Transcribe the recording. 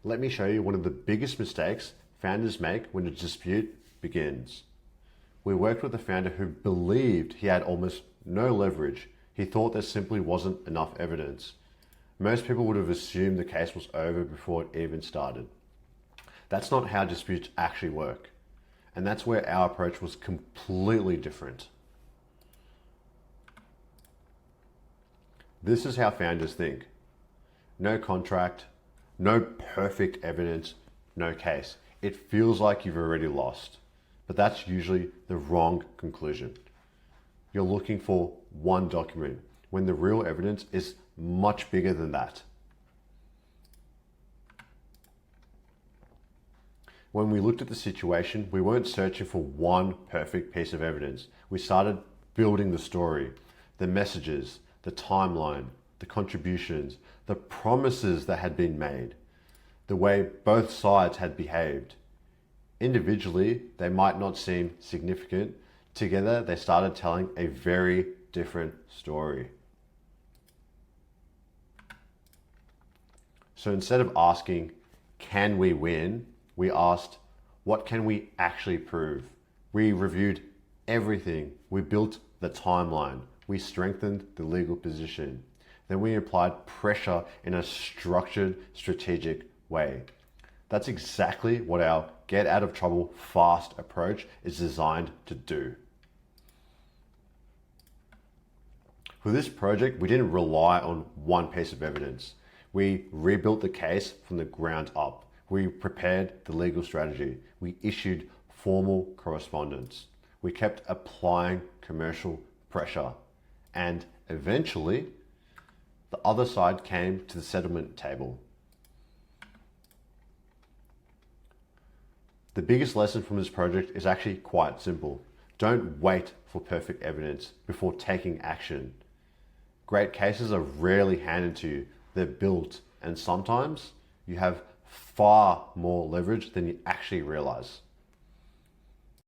Let me show you one of the biggest mistakes founders make when a dispute begins. We worked with a founder who believed he had almost no leverage. He thought there simply wasn't enough evidence. Most people would have assumed the case was over before it even started. That's not how disputes actually work. And that's where our approach was completely different. This is how founders think. No contract, no perfect evidence, no case. It feels like you've already lost, but that's usually the wrong conclusion. You're looking for one document when the real evidence is much bigger than that. When we looked at the situation, we weren't searching for one perfect piece of evidence. We started building the story, the messages, the timeline, the contributions, the promises that had been made, the way both sides had behaved. Individually, they might not seem significant. Together, they started telling a very different story. So instead of asking, can we win? We asked, what can we actually prove? We reviewed everything. We built the timeline. We strengthened the legal position. Then we applied pressure in a structured, strategic way. That's exactly what our get out of trouble fast approach is designed to do. For this project, we didn't rely on one piece of evidence. We rebuilt the case from the ground up. We prepared the legal strategy. We issued formal correspondence. We kept applying commercial pressure. And eventually, the other side came to the settlement table. The biggest lesson from this project is actually quite simple. Don't wait for perfect evidence before taking action. Great cases are rarely handed to you. They're built, and sometimes you have far more leverage than you actually realize.